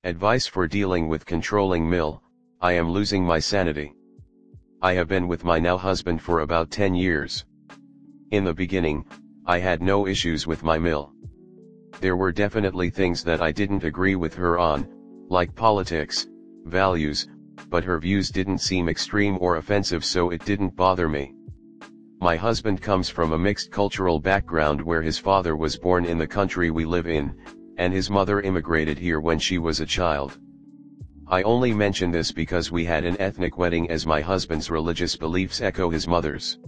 Advice for dealing with controlling Mill. I am losing my sanity. I have been with my now husband for about 10 years. In the beginning, I had no issues with my Mill. There were definitely things that I didn't agree with her on, like politics, values, but her views didn't seem extreme or offensive, so it didn't bother me. My husband comes from a mixed cultural background where his father was born in the country we live in, and his mother immigrated here when she was a child. I only mention this because we had an ethnic wedding as my husband's religious beliefs echo his mother's.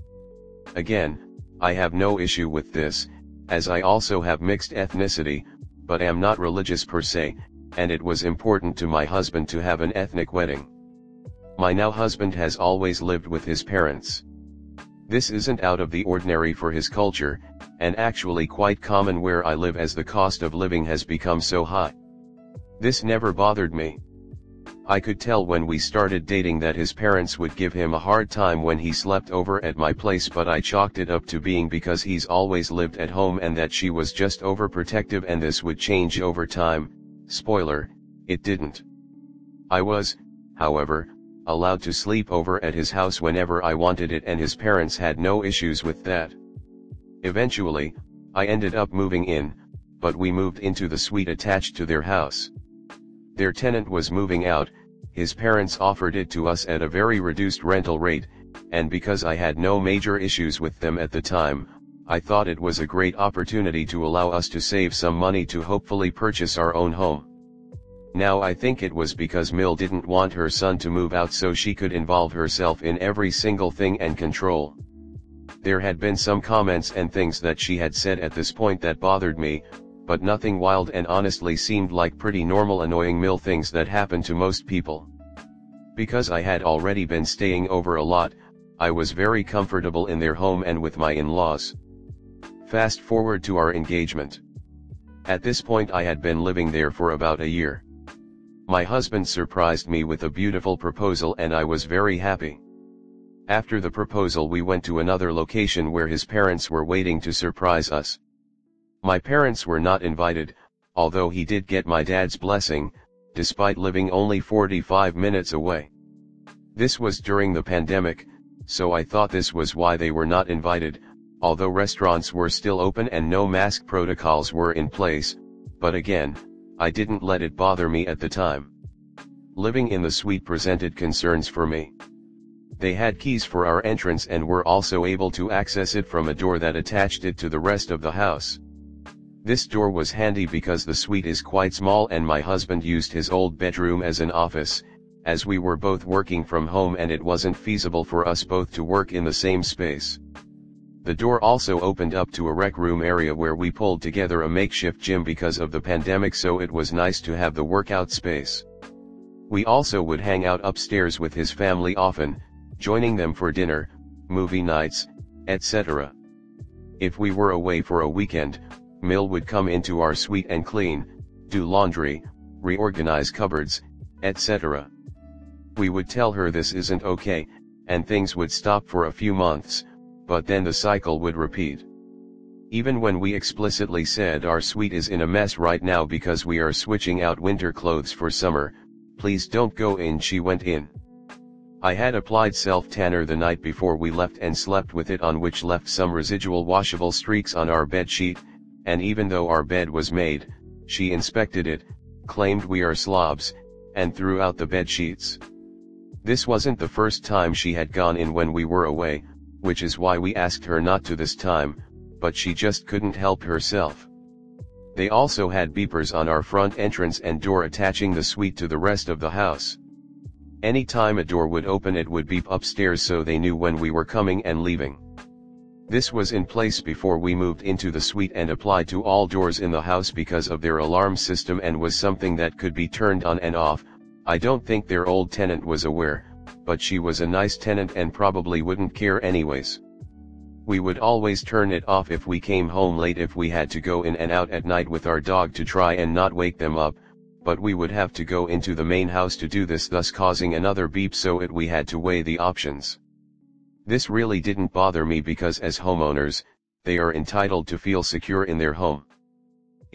Again, I have no issue with this, as I also have mixed ethnicity, but am not religious per se, and it was important to my husband to have an ethnic wedding. My now husband has always lived with his parents. This isn't out of the ordinary for his culture, and actually quite common where I live as the cost of living has become so high. This never bothered me. I could tell when we started dating that his parents would give him a hard time when he slept over at my place, but I chalked it up to being because he's always lived at home and that she was just overprotective and this would change over time. Spoiler, it didn't. I was, however, allowed to sleep over at his house whenever I wanted it, and his parents had no issues with that. Eventually, I ended up moving in, but we moved into the suite attached to their house. Their tenant was moving out, his parents offered it to us at a very reduced rental rate, and because I had no major issues with them at the time, I thought it was a great opportunity to allow us to save some money to hopefully purchase our own home. Now I think it was because Mill didn't want her son to move out so she could involve herself in every single thing and control. There had been some comments and things that she had said at this point that bothered me, but nothing wild and honestly seemed like pretty normal annoying Mill things that happen to most people. Because I had already been staying over a lot, I was very comfortable in their home and with my in-laws. Fast forward to our engagement. At this point I had been living there for about a year. My husband surprised me with a beautiful proposal and I was very happy. After the proposal we went to another location where his parents were waiting to surprise us. My parents were not invited, although he did get my dad's blessing, despite living only 45 minutes away. This was during the pandemic, so I thought this was why they were not invited, although restaurants were still open and no mask protocols were in place, but again, I didn't let it bother me at the time. Living in the suite presented concerns for me. They had keys for our entrance and were also able to access it from a door that attached it to the rest of the house. This door was handy because the suite is quite small and my husband used his old bedroom as an office, as we were both working from home and it wasn't feasible for us both to work in the same space. The door also opened up to a rec room area where we pulled together a makeshift gym because of the pandemic, so it was nice to have the workout space. We also would hang out upstairs with his family often, joining them for dinner, movie nights, etc. If we were away for a weekend, Mill would come into our suite and clean, do laundry, reorganize cupboards, etc. We would tell her this isn't okay, and things would stop for a few months, but then the cycle would repeat. Even when we explicitly said our suite is in a mess right now because we are switching out winter clothes for summer, please don't go in, she went in. I had applied self-tanner the night before we left and slept with it on, which left some residual washable streaks on our bed sheet, and even though our bed was made, she inspected it, claimed we are slobs, and threw out the bed sheets. This wasn't the first time she had gone in when we were away, which is why we asked her not to this time, but she just couldn't help herself. They also had beepers on our front entrance and door attaching the suite to the rest of the house. Anytime a door would open it would beep upstairs so they knew when we were coming and leaving. This was in place before we moved into the suite and applied to all doors in the house because of their alarm system and was something that could be turned on and off. I don't think their old tenant was aware, but she was a nice tenant and probably wouldn't care anyways. We would always turn it off if we came home late, if we had to go in and out at night with our dog to try and not wake them up, but we would have to go into the main house to do this, thus causing another beep, so we had to weigh the options. This really didn't bother me because as homeowners, they are entitled to feel secure in their home.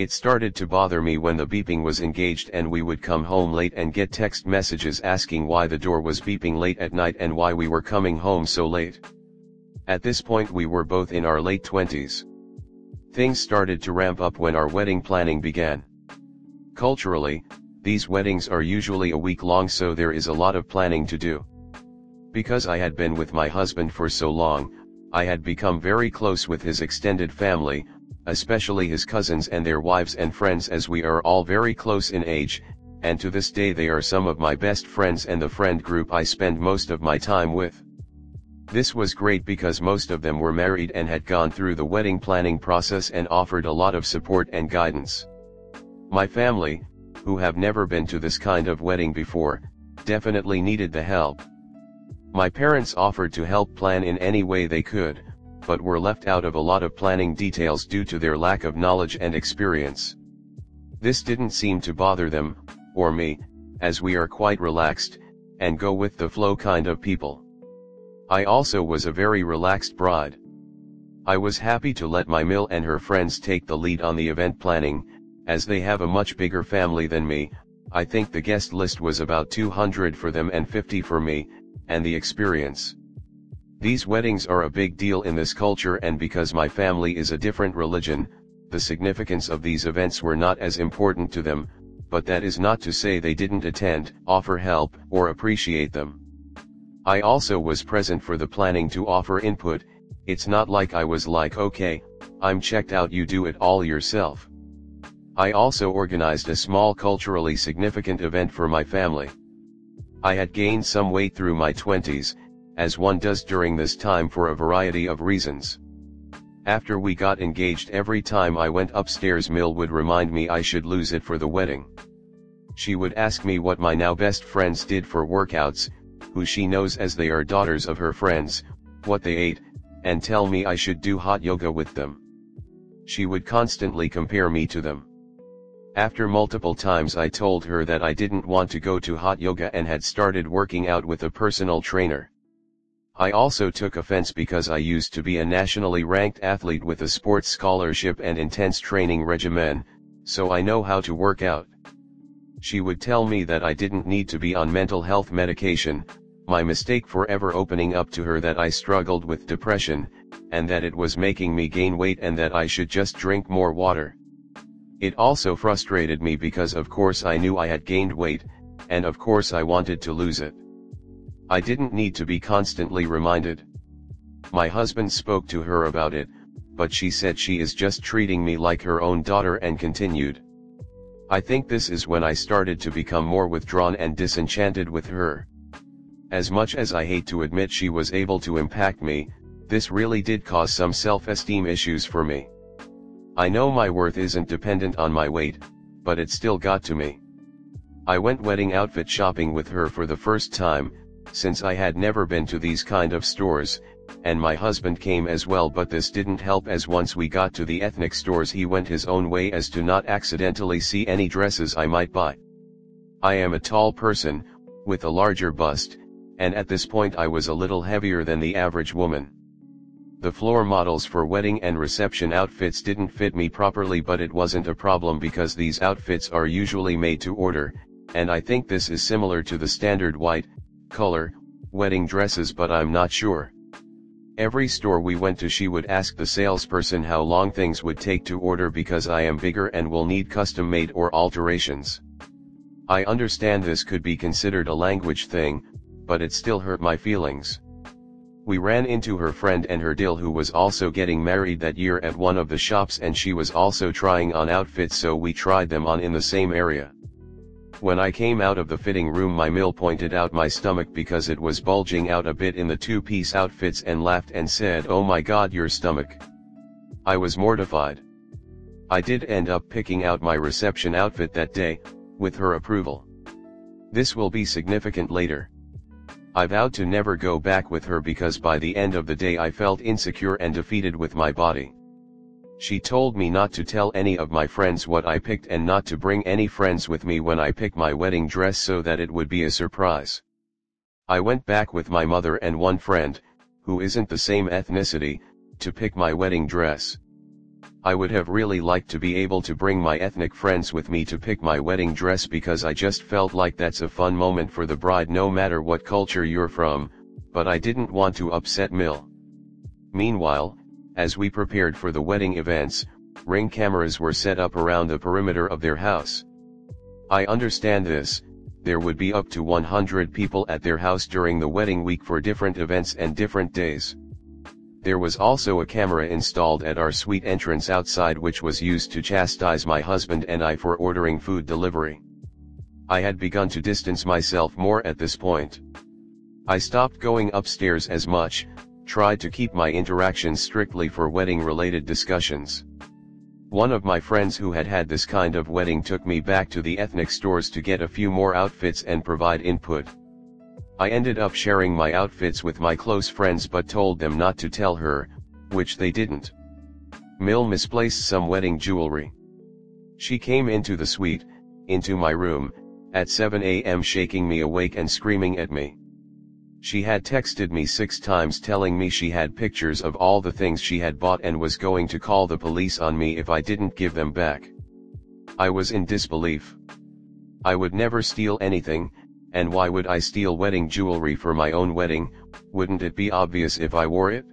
It started to bother me when the beeping was engaged and we would come home late and get text messages asking why the door was beeping late at night and why we were coming home so late. At this point we were both in our late 20s. Things started to ramp up when our wedding planning began. Culturally, these weddings are usually a week long, so there is a lot of planning to do. Because I had been with my husband for so long, I had become very close with his extended family, especially his cousins and their wives and friends, as we are all very close in age, and to this day they are some of my best friends and the friend group I spend most of my time with. This was great because most of them were married and had gone through the wedding planning process and offered a lot of support and guidance. My family, who have never been to this kind of wedding before, definitely needed the help. My parents offered to help plan in any way they could, but were left out of a lot of planning details due to their lack of knowledge and experience. This didn't seem to bother them, or me, as we are quite relaxed, and go with the flow kind of people. I also was a very relaxed bride. I was happy to let my Mill and her friends take the lead on the event planning, as they have a much bigger family than me. I think the guest list was about 200 for them and 50 for me, and the experience. These weddings are a big deal in this culture, and because my family is a different religion, the significance of these events were not as important to them, but that is not to say they didn't attend, offer help, or appreciate them. I also was present for the planning to offer input. It's not like I was like, okay, I'm checked out, you do it all yourself. I also organized a small culturally significant event for my family. I had gained some weight through my 20s, as one does during this time for a variety of reasons. After we got engaged, every time I went upstairs, Mill would remind me I should lose it for the wedding. She would ask me what my now best friends did for workouts, who she knows as they are daughters of her friends, what they ate, and tell me I should do hot yoga with them. She would constantly compare me to them. After multiple times I told her that I didn't want to go to hot yoga and had started working out with a personal trainer. I also took offense because I used to be a nationally ranked athlete with a sports scholarship and intense training regimen, so I know how to work out. She would tell me that I didn't need to be on mental health medication, my mistake for ever opening up to her that I struggled with depression, and that it was making me gain weight and that I should just drink more water. It also frustrated me because of course I knew I had gained weight, and of course I wanted to lose it. I didn't need to be constantly reminded. My husband spoke to her about it, but she said she is just treating me like her own daughter and continued. I think this is when I started to become more withdrawn and disenchanted with her. As much as I hate to admit she was able to impact me, this really did cause some self-esteem issues for me. I know my worth isn't dependent on my weight, but it still got to me. I went wedding outfit shopping with her for the first time, since I had never been to these kind of stores, and my husband came as well, but this didn't help as once we got to the ethnic stores he went his own way as to not accidentally see any dresses I might buy. I am a tall person, with a larger bust, and at this point I was a little heavier than the average woman. The floor models for wedding and reception outfits didn't fit me properly, but it wasn't a problem because these outfits are usually made to order, and I think this is similar to the standard white color wedding dresses, but I'm not sure. Every store we went to, she would ask the salesperson how long things would take to order because I am bigger and will need custom made or alterations. I understand this could be considered a language thing, but it still hurt my feelings. We ran into her friend and her dill who was also getting married that year at one of the shops, and she was also trying on outfits, so we tried them on in the same area. When I came out of the fitting room, my Mill pointed out my stomach because it was bulging out a bit in the two-piece outfits and laughed and said, "Oh my God, your stomach." I was mortified. I did end up picking out my reception outfit that day, with her approval. This will be significant later. I vowed to never go back with her because by the end of the day I felt insecure and defeated with my body. She told me not to tell any of my friends what I picked and not to bring any friends with me when I picked my wedding dress so that it would be a surprise. I went back with my mother and one friend, who isn't the same ethnicity, to pick my wedding dress. I would have really liked to be able to bring my ethnic friends with me to pick my wedding dress because I just felt like that's a fun moment for the bride no matter what culture you're from, but I didn't want to upset Mill. Meanwhile, as we prepared for the wedding events, Ring cameras were set up around the perimeter of their house. I understand this, there would be up to 100 people at their house during the wedding week for different events and different days. There was also a camera installed at our suite entrance outside which was used to chastise my husband and I for ordering food delivery. I had begun to distance myself more at this point. I stopped going upstairs as much, tried to keep my interactions strictly for wedding-related discussions. One of my friends who had had this kind of wedding took me back to the ethnic stores to get a few more outfits and provide input. I ended up sharing my outfits with my close friends but told them not to tell her, which they didn't. Mill misplaced some wedding jewelry. She came into the suite, into my room, at 7 a.m. shaking me awake and screaming at me. She had texted me 6 times telling me she had pictures of all the things she had bought and was going to call the police on me if I didn't give them back. I was in disbelief. I would never steal anything, and why would I steal wedding jewelry for my own wedding? Wouldn't it be obvious if I wore it?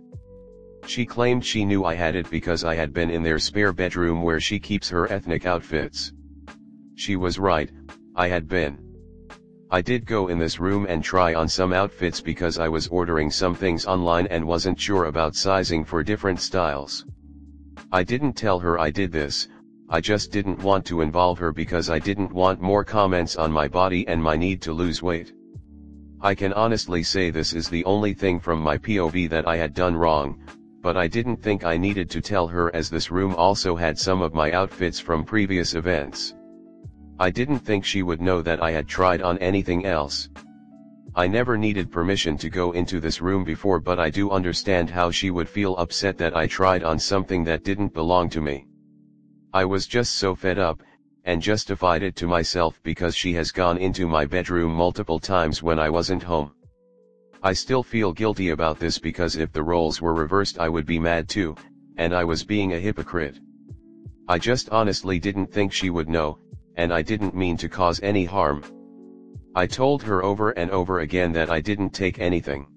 She claimed she knew I had it because I had been in their spare bedroom where she keeps her ethnic outfits. She was right, I had been. I did go in this room and try on some outfits because I was ordering some things online and wasn't sure about sizing for different styles. I didn't tell her I did this, I just didn't want to involve her because I didn't want more comments on my body and my need to lose weight. I can honestly say this is the only thing from my POV that I had done wrong, but I didn't think I needed to tell her as this room also had some of my outfits from previous events. I didn't think she would know that I had tried on anything else. I never needed permission to go into this room before, but I do understand how she would feel upset that I tried on something that didn't belong to me. I was just so fed up, and justified it to myself because she has gone into my bedroom multiple times when I wasn't home. I still feel guilty about this because if the roles were reversed I would be mad too, and I was being a hypocrite. I just honestly didn't think she would know, and I didn't mean to cause any harm. I told her over and over again that I didn't take anything.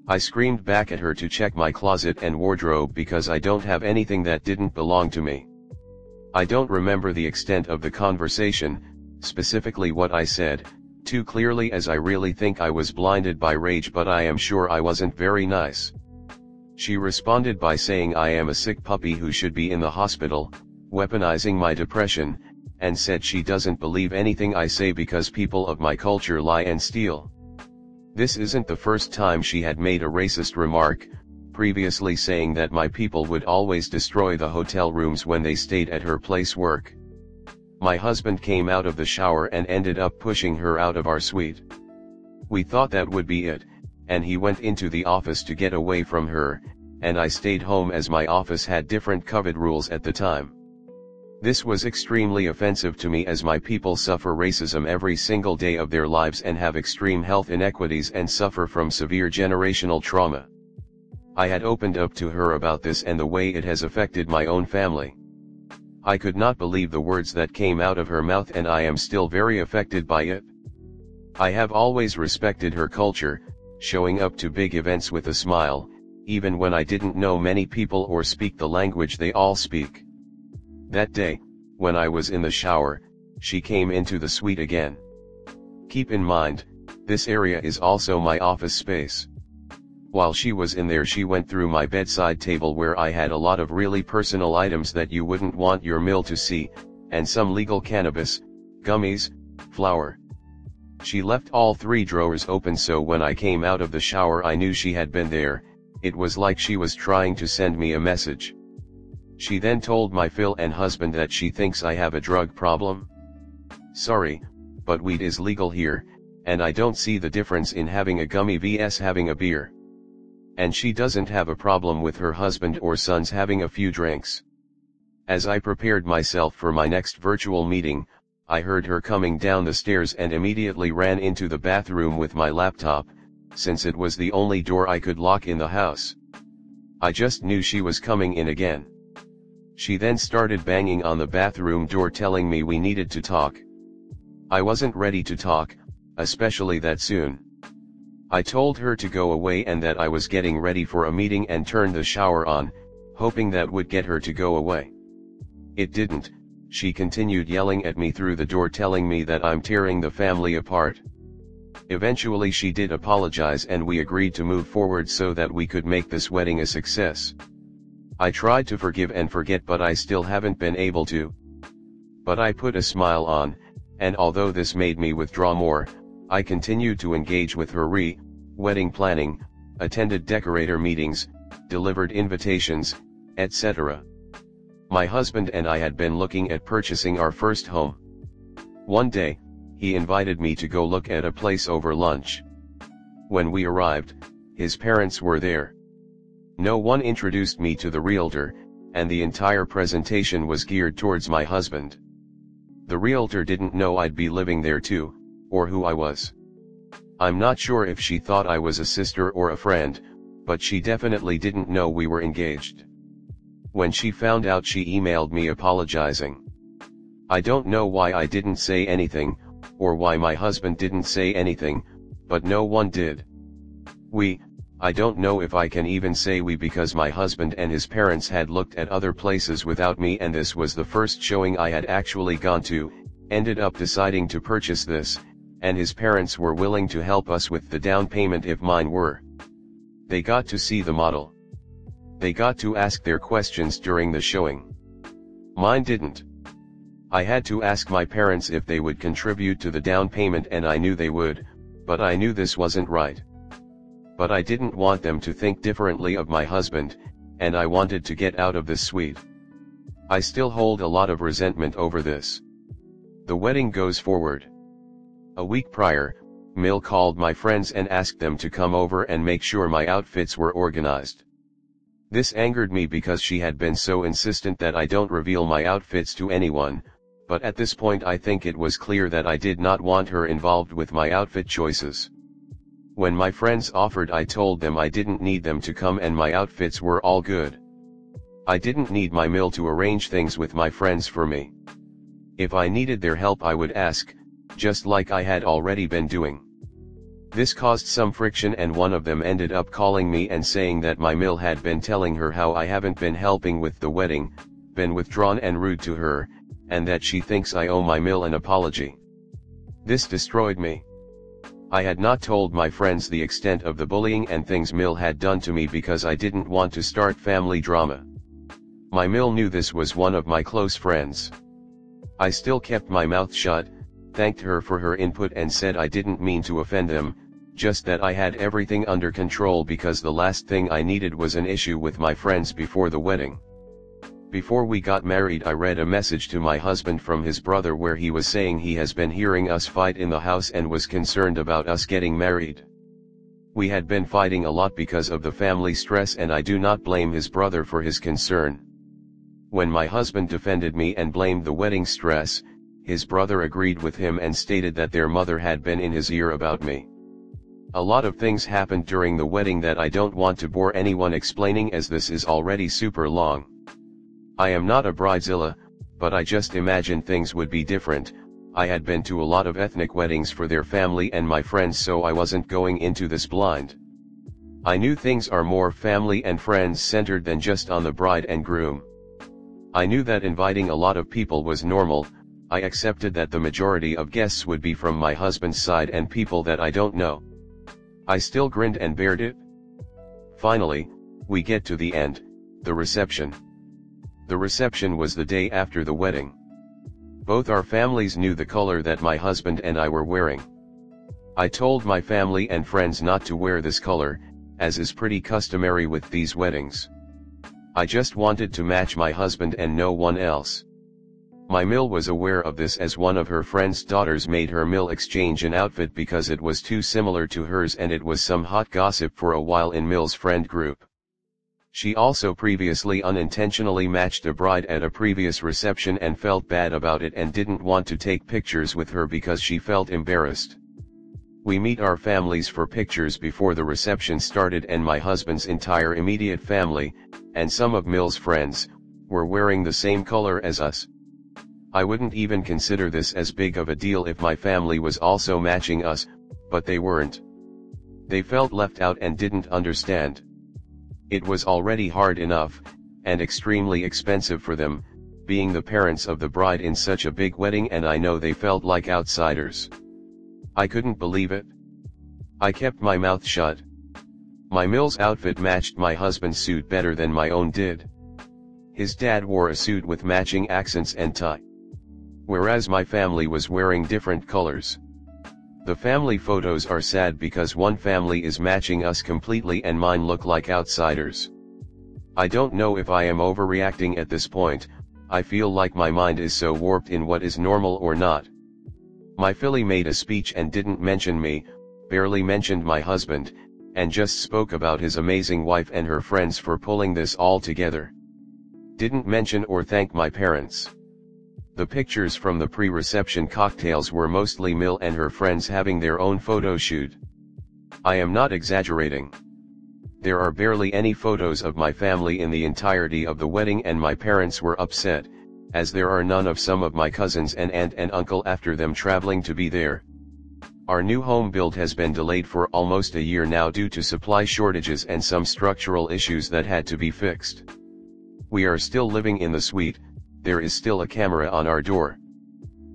I screamed back at her to check my closet and wardrobe because I don't have anything that didn't belong to me. I don't remember the extent of the conversation, specifically what I said, too clearly as I really think I was blinded by rage, but I am sure I wasn't very nice. She responded by saying I am a sick puppy who should be in the hospital, weaponizing my depression, and said she doesn't believe anything I say because people of my culture lie and steal. This isn't the first time she had made a racist remark, previously saying that my people would always destroy the hotel rooms when they stayed at her place work. My husband came out of the shower and ended up pushing her out of our suite. We thought that would be it, and he went into the office to get away from her, and I stayed home as my office had different COVID rules at the time. This was extremely offensive to me as my people suffer racism every single day of their lives and have extreme health inequities and suffer from severe generational trauma. I had opened up to her about this and the way it has affected my own family. I could not believe the words that came out of her mouth, and I am still very affected by it. I have always respected her culture, showing up to big events with a smile, even when I didn't know many people or speak the language they all speak. That day, when I was in the shower, she came into the suite again. Keep in mind, this area is also my office space. While she was in there, she went through my bedside table where I had a lot of really personal items that you wouldn't want your mill to see, and some legal cannabis, gummies, flour. She left all 3 drawers open, so when I came out of the shower I knew she had been there. It was like she was trying to send me a message. She then told my Phil and husband that she thinks I have a drug problem. Sorry, but weed is legal here, and I don't see the difference in having a gummy vs having a beer. And she doesn't have a problem with her husband or sons having a few drinks. As I prepared myself for my next virtual meeting, I heard her coming down the stairs and immediately ran into the bathroom with my laptop, since it was the only door I could lock in the house. I just knew she was coming in again. She then started banging on the bathroom door telling me we needed to talk. I wasn't ready to talk, especially that soon. I told her to go away and that I was getting ready for a meeting and turned the shower on, hoping that would get her to go away. It didn't. She continued yelling at me through the door telling me that I'm tearing the family apart. Eventually she did apologize and we agreed to move forward so that we could make this wedding a success. I tried to forgive and forget but I still haven't been able to. But I put a smile on, and although this made me withdraw more, I continued to engage with her wedding planning, attended decorator meetings, delivered invitations, etc. My husband and I had been looking at purchasing our first home. One day, he invited me to go look at a place over lunch. When we arrived, his parents were there. No one introduced me to the realtor, and the entire presentation was geared towards my husband. The realtor didn't know I'd be living there too, or who I was. I'm not sure if she thought I was a sister or a friend, but she definitely didn't know we were engaged. When she found out, she emailed me apologizing. I don't know why I didn't say anything, or why my husband didn't say anything, but no one did. I don't know if I can even say we because my husband and his parents had looked at other places without me and this was the first showing I had actually gone to, ended up deciding to purchase this, and his parents were willing to help us with the down payment if mine were. They got to see the model. They got to ask their questions during the showing. Mine didn't. I had to ask my parents if they would contribute to the down payment and I knew they would, but I knew this wasn't right. But I didn't want them to think differently of my husband, and I wanted to get out of this suite. I still hold a lot of resentment over this. The wedding goes forward. A week prior, Mill called my friends and asked them to come over and make sure my outfits were organized. This angered me because she had been so insistent that I don't reveal my outfits to anyone, but at this point I think it was clear that I did not want her involved with my outfit choices. When my friends offered, I told them I didn't need them to come and my outfits were all good. I didn't need my Mill to arrange things with my friends for me. If I needed their help I would ask, just like I had already been doing. This caused some friction and one of them ended up calling me and saying that my Mill had been telling her how I haven't been helping with the wedding, been withdrawn and rude to her, and that she thinks I owe my Mill an apology. This destroyed me. I had not told my friends the extent of the bullying and things Mill had done to me because I didn't want to start family drama. My Mill knew this was one of my close friends. I still kept my mouth shut, thanked her for her input and said I didn't mean to offend them, just that I had everything under control because the last thing I needed was an issue with my friends before the wedding. Before we got married I read a message to my husband from his brother where he was saying he has been hearing us fight in the house and was concerned about us getting married. We had been fighting a lot because of the family stress and I do not blame his brother for his concern. When my husband defended me and blamed the wedding stress, his brother agreed with him and stated that their mother had been in his ear about me. A lot of things happened during the wedding that I don't want to bore anyone explaining as this is already super long. I am not a bridezilla, but I just imagined things would be different. I had been to a lot of ethnic weddings for their family and my friends, so I wasn't going into this blind. I knew things are more family and friends centered than just on the bride and groom. I knew that inviting a lot of people was normal. I accepted that the majority of guests would be from my husband's side and people that I don't know. I still grinned and bared it. Finally, we get to the end, the reception. The reception was the day after the wedding. Both our families knew the color that my husband and I were wearing. I told my family and friends not to wear this color, as is pretty customary with these weddings. I just wanted to match my husband and no one else. My Mill was aware of this as one of her friend's daughters made her Mill exchange an outfit because it was too similar to hers and it was some hot gossip for a while in Mill's friend group. She also previously unintentionally matched a bride at a previous reception and felt bad about it and didn't want to take pictures with her because she felt embarrassed. We meet our families for pictures before the reception started and my husband's entire immediate family, and some of Mill's friends, were wearing the same color as us. I wouldn't even consider this as big of a deal if my family was also matching us, but they weren't. They felt left out and didn't understand. It was already hard enough, and extremely expensive for them, being the parents of the bride in such a big wedding, and I know they felt like outsiders. I couldn't believe it. I kept my mouth shut. My Mills outfit matched my husband's suit better than my own did. His dad wore a suit with matching accents and tie, whereas my family was wearing different colors. The family photos are sad because one family is matching us completely and mine look like outsiders. I don't know if I am overreacting at this point. I feel like my mind is so warped in what is normal or not. My filly made a speech and didn't mention me, barely mentioned my husband, and just spoke about his amazing wife and her friends for pulling this all together. Didn't mention or thank my parents. The pictures from the pre-reception cocktails were mostly Mill and her friends having their own photo shoot. I am not exaggerating. There are barely any photos of my family in the entirety of the wedding, and my parents were upset, as there are none of some of my cousins and aunt and uncle after them traveling to be there. Our new home build has been delayed for almost a year now due to supply shortages and some structural issues that had to be fixed. We are still living in the suite. There is still a camera on our door.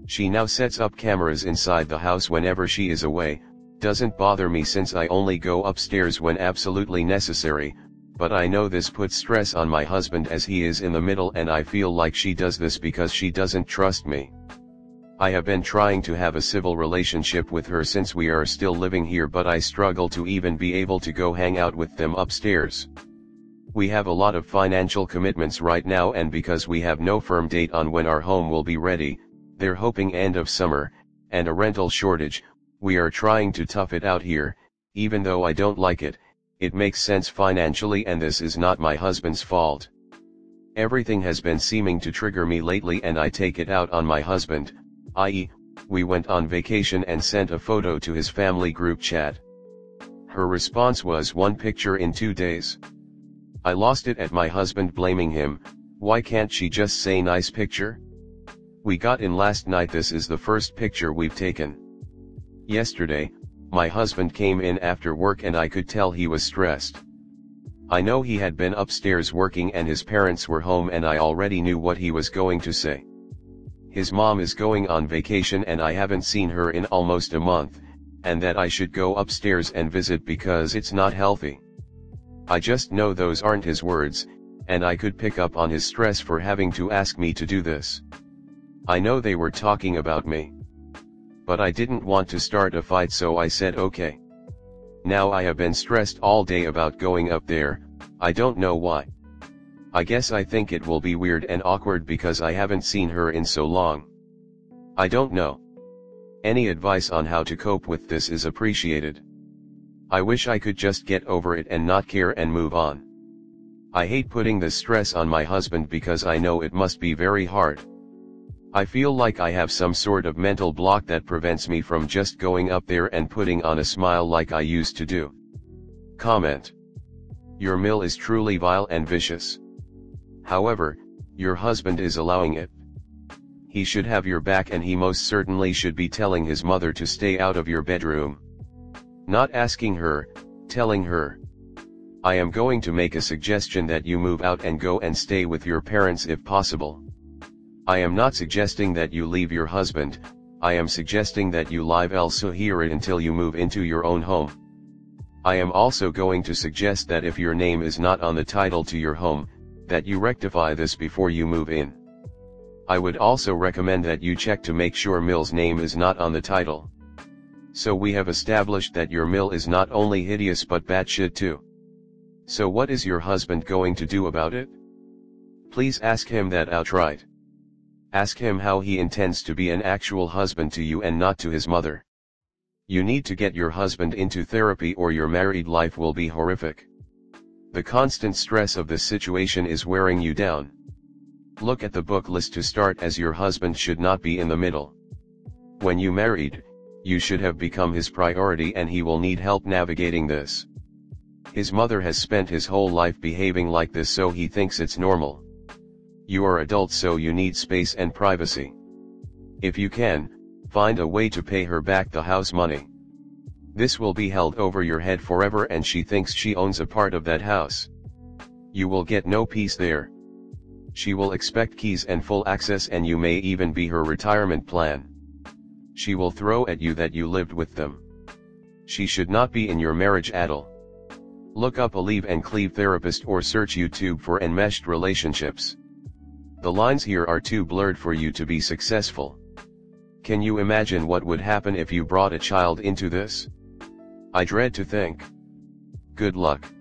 She now sets up cameras inside the house whenever she is away. Doesn't bother me since I only go upstairs when absolutely necessary, but I know this puts stress on my husband as he is in the middle, and I feel like she does this because she doesn't trust me. I have been trying to have a civil relationship with her since we are still living here, but I struggle to even be able to go hang out with them upstairs. We have a lot of financial commitments right now, and because we have no firm date on when our home will be ready, they're hoping end of summer, and a rental shortage, we are trying to tough it out here. Even though I don't like it, it makes sense financially, and this is not my husband's fault. Everything has been seeming to trigger me lately, and I take it out on my husband, i.e., we went on vacation and sent a photo to his family group chat. Her response was one picture in 2 days. I lost it at my husband blaming him. Why can't she just say nice picture? We got in last night. This is the first picture we've taken. Yesterday, my husband came in after work and I could tell he was stressed. I know he had been upstairs working and his parents were home, and I already knew what he was going to say. His mom is going on vacation and I haven't seen her in almost a month, and that I should go upstairs and visit because it's not healthy. I just know those aren't his words, and I could pick up on his stress for having to ask me to do this. I know they were talking about me, but I didn't want to start a fight, so I said okay. Now I have been stressed all day about going up there. I don't know why. I guess I think it will be weird and awkward because I haven't seen her in so long. I don't know. Any advice on how to cope with this is appreciated. I wish I could just get over it and not care and move on. I hate putting this stress on my husband because I know it must be very hard. I feel like I have some sort of mental block that prevents me from just going up there and putting on a smile like I used to do. Comment. Your Mill is truly vile and vicious. However, your husband is allowing it. He should have your back, and he most certainly should be telling his mother to stay out of your bedroom. Not asking her, telling her. I am going to make a suggestion that you move out and go and stay with your parents if possible. I am not suggesting that you leave your husband. I am suggesting that you live also here until you move into your own home. I am also going to suggest that if your name is not on the title to your home, that you rectify this before you move in. I would also recommend that you check to make sure Mill's name is not on the title. So we have established that your Mill is not only hideous but batshit too. So what is your husband going to do about it? Please ask him that outright. Ask him how he intends to be an actual husband to you and not to his mother. You need to get your husband into therapy or your married life will be horrific. The constant stress of this situation is wearing you down. Look at the book list to start, as your husband should not be in the middle. When you married, you should have become his priority, and he will need help navigating this. His mother has spent his whole life behaving like this, so he thinks it's normal. You are adults, so you need space and privacy. If you can, find a way to pay her back the house money. This will be held over your head forever and she thinks she owns a part of that house. You will get no peace there. She will expect keys and full access, and you may even be her retirement plan. She will throw at you that you lived with them. She should not be in your marriage at all. Look up a leave and cleave therapist or search YouTube for enmeshed relationships. The lines here are too blurred for you to be successful. Can you imagine what would happen if you brought a child into this? I dread to think. Good luck.